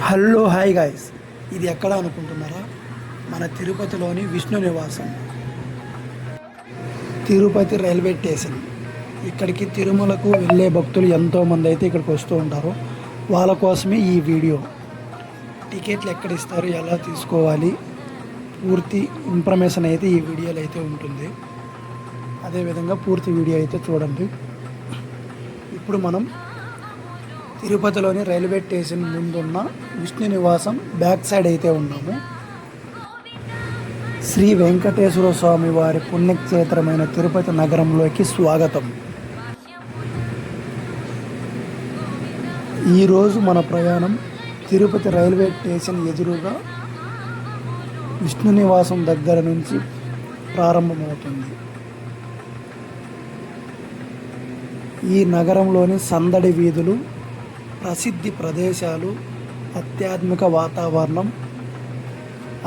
Hello hi guys, ఇది ఎక్కడ అనుకుంటున్నారా? మన తిరుపతిలోని విష్ణు నివాసం, తిరుపతి రైల్వే స్టేషన్. ఇక్కడికి తిరుమలకు వెళ్ళే భక్తులు ఎంతోమంది అయితే ఇక్కడికి వస్తూ ఉంటారు. వాళ్ళ కోసమే ఈ వీడియో. టికెట్లు ఎక్కడ ఇస్తారు, ఎలా తీసుకోవాలి, పూర్తి ఇన్ఫర్మేషన్ అయితే ఈ వీడియోలో అయితే ఉంటుంది. అదేవిధంగా పూర్తి వీడియో అయితే చూడండి. ఇప్పుడు మనం తిరుపతిలోని రైల్వే స్టేషన్ ముందున్న విష్ణు నివాసం బ్యాక్ సైడ్ అయితే ఉన్నాము. శ్రీ వెంకటేశ్వర స్వామి వారి పుణ్యక్షేత్రమైన తిరుపతి నగరంలోకి స్వాగతం. ఈరోజు మన ప్రయాణం తిరుపతి రైల్వే స్టేషన్ ఎదురుగా విష్ణు నివాసం దగ్గర నుంచి ప్రారంభమవుతుంది. ఈ నగరంలోని సందడి వీధులు, ప్రసిద్ధి ప్రదేశాలు, ఆధ్యాత్మిక వాతావరణం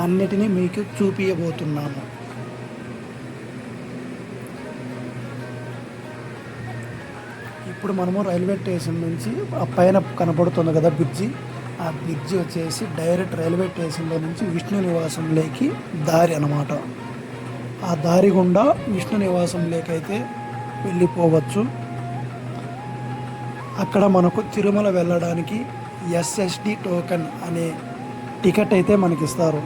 అన్నిటినీ మీకు చూపించబోతున్నాను. ఇప్పుడు మనము రైల్వే స్టేషన్ నుంచి ఆ పైన కనపడుతుంది కదా బ్రిడ్జి, ఆ బ్రిడ్జి వచ్చేసి డైరెక్ట్ రైల్వే స్టేషన్లో నుంచి విష్ణు నివాసంలోకి దారి అన్నమాట. ఆ దారి గుండా విష్ణు నివాసంలోకి అయితే వెళ్ళిపోవచ్చు. అక్కడ మనకు తిరుమల వెళ్ళడానికి ఎస్ఎస్డి టోకెన్ అనే టికెట్ అయితే మనకి ఇస్తారు.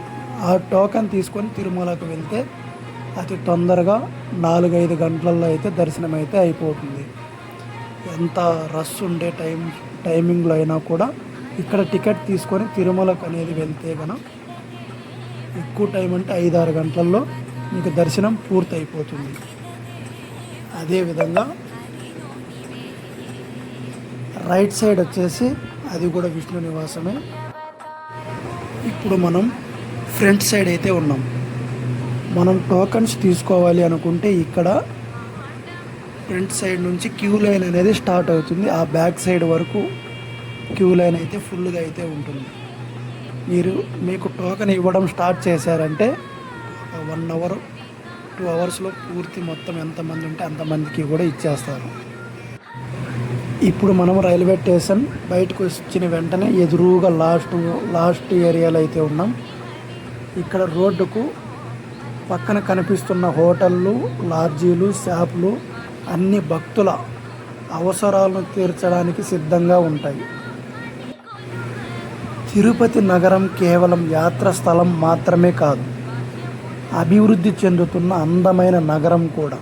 ఆ టోకెన్ తీసుకొని తిరుమలకు వెళ్తే అతి తొందరగా 4-5 గంటలలో అయితే దర్శనం అయితే అయిపోతుంది. ఎంత రష్ ఉండే టైమింగ్లో అయినా కూడా ఇక్కడ టికెట్ తీసుకొని తిరుమలకు అనేది వెళ్తే కనుక ఎక్కువ టైం అంటే 5-6 గంటల్లో మీకు దర్శనం పూర్తి అయిపోతుంది. అదేవిధంగా రైట్ సైడ్ వచ్చేసి అది కూడా విష్ణు నివాసమే. ఇప్పుడు మనం ఫ్రంట్ సైడ్ అయితే ఉన్నాం. మనం టోకన్స్ తీసుకోవాలి అనుకుంటే ఇక్కడ ఫ్రంట్ సైడ్ నుంచి క్యూ లైన్ అనేది స్టార్ట్ అవుతుంది. ఆ బ్యాక్ సైడ్ వరకు క్యూ లైన్ అయితే ఫుల్గా అయితే ఉంటుంది. మీకు టోకెన్ ఇవ్వడం స్టార్ట్ చేశారంటే 1 అవర్ 2 అవర్స్లో పూర్తి మొత్తం ఎంతమంది ఉంటే అంతమందికి కూడా ఇచ్చేస్తారు. ఇప్పుడు మనం రైల్వే స్టేషన్ బయటకు వచ్చిన వెంటనే ఎదురుగా లాస్ట్ ఏరియాలో అయితే ఉన్నాం. ఇక్కడ రోడ్డుకు పక్కన కనిపిస్తున్న హోటళ్ళు, లాడ్జీలు, షాపులు అన్ని భక్తుల అవసరాలను తీర్చడానికి సిద్ధంగా ఉంటాయి. తిరుపతి నగరం కేవలం యాత్ర స్థలం మాత్రమే కాదు, అభివృద్ధి చెందుతున్న అందమైన నగరం కూడా.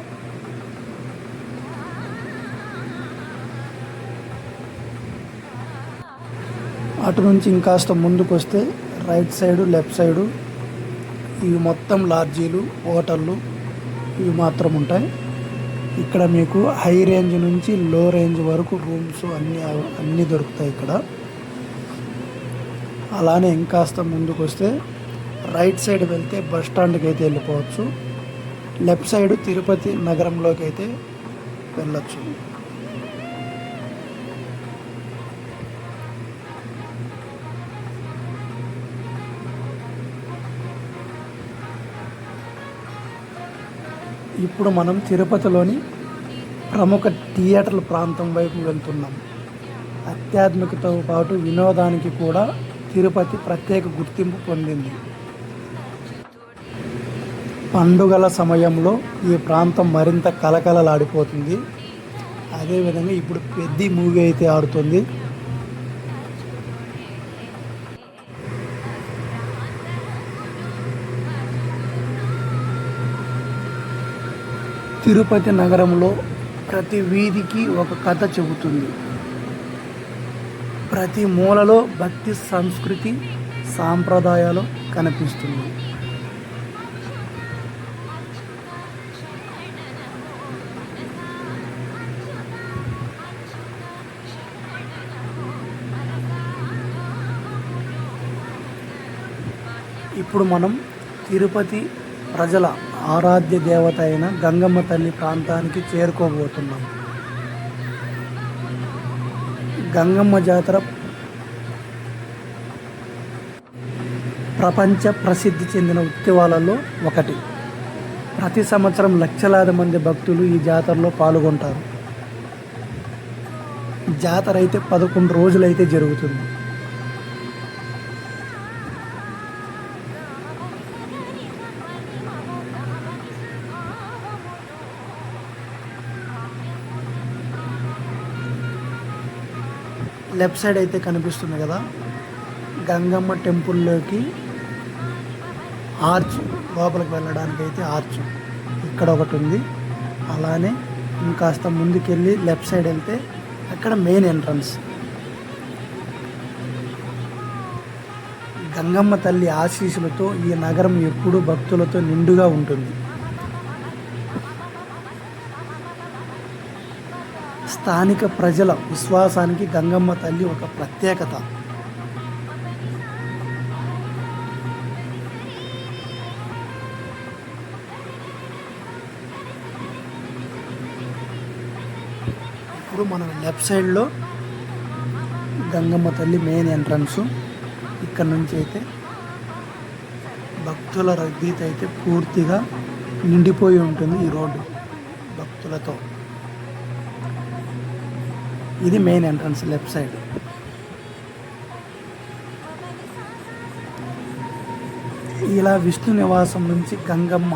అటు నుంచి ఇంకాస్త ముందుకు వస్తే రైట్ సైడు, లెఫ్ట్ సైడు ఇవి మొత్తం లాడ్జీలు, హోటళ్ళు ఇవి మాత్రం ఉంటాయి. ఇక్కడ మీకు హై రేంజ్ నుంచి లో రేంజ్ వరకు రూమ్స్ అన్నీ దొరుకుతాయి ఇక్కడ. అలానే ఇంకాస్త ముందుకు వస్తే రైట్ సైడ్ వెళ్తే బస్ స్టాండ్కి అయితే వెళ్ళిపోవచ్చు. లెఫ్ట్ సైడ్ తిరుపతి నగరంలోకి అయితే వెళ్ళచ్చు. ఇప్పుడు మనం తిరుపతిలోని ప్రముఖ థియేటర్ల ప్రాంతం వైపు వెళ్తున్నాం. ఆధ్యాత్మికతో పాటు వినోదానికి కూడా తిరుపతి ప్రత్యేక గుర్తింపు పొందింది. పండుగల సమయంలో ఈ ప్రాంతం మరింత కలకలలాడిపోతుంది. అదేవిధంగా ఇప్పుడు పెద్ద మూవీ అయితే ఆడుతుంది. తిరుపతి నగరంలో ప్రతి వీధికి ఒక కథ చెబుతుంది. ప్రతి మూలలో భక్తి, సంస్కృతి, సాంప్రదాయాలు కనిపిస్తుంది. ఇప్పుడు మనం తిరుపతి ప్రజల ఆరాధ్య దేవత అయిన గంగమ్మ తల్లి ప్రాంతానికి చేరుకోబోతున్నాం. గంగమ్మ జాతర ప్రపంచ ప్రసిద్ధి చెందిన ఉత్సవాలలో ఒకటి. ప్రతి సంవత్సరం లక్షలాది మంది భక్తులు ఈ జాతరలో పాల్గొంటారు. జాతర అయితే 11 రోజులైతే జరుగుతుంది. లెఫ్ట్ సైడ్ అయితే కనిపిస్తుంది కదా, గంగమ్మ టెంపుల్లోకి ఆర్చ్, లోపలికి వెళ్ళడానికి అయితే ఆర్చ్ ఇక్కడ ఒకటి ఉంది. అలానే ఇంకాస్త ముందుకెళ్ళి లెఫ్ట్ సైడ్ వెళ్తే అక్కడ మెయిన్ ఎంట్రన్స్. గంగమ్మ తల్లి ఆశీస్సులతో ఈ నగరం ఎప్పుడూ భక్తులతో నిండుగా ఉంటుంది. స్థానిక ప్రజల విశ్వాసానికి గంగమ్మ తల్లి ఒక ప్రత్యేకత. ఇప్పుడు మనం లెఫ్ట్ సైడ్లో గంగమ్మ తల్లి మెయిన్ ఎంట్రన్స్. ఇక్కడ నుంచి అయితే భక్తుల రద్దీతో అయితే పూర్తిగా నిండిపోయి ఉంటుంది ఈ రోడ్డు భక్తులతో. ఇది మెయిన్ ఎంట్రన్స్ లెఫ్ట్ సైడ్. ఇలా విష్ణు నివాసం నుంచి గంగమ్మ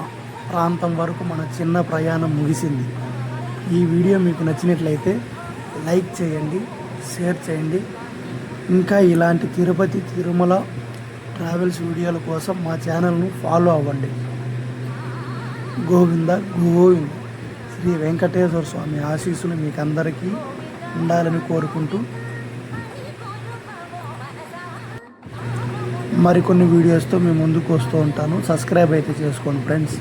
ప్రాంతం వరకు మన చిన్న ప్రయాణం ముగిసింది. ఈ వీడియో మీకు నచ్చినట్లయితే లైక్ చేయండి, షేర్ చేయండి. ఇంకా ఇలాంటి తిరుపతి తిరుమల ట్రావెల్స్ వీడియోల కోసం మా ఛానల్ను ఫాలో అవ్వండి. గోవింద గోవింద. శ్రీ వెంకటేశ్వర స్వామి ఆశీస్సులు మీకు అందరికీ ఉండాలని కోరుకుంటూ మరికొన్ని వీడియోస్తో మీ ముందుకు వస్తూ ఉంటాను. సబ్స్క్రైబ్ అయితే చేసుకోండి ఫ్రెండ్స్.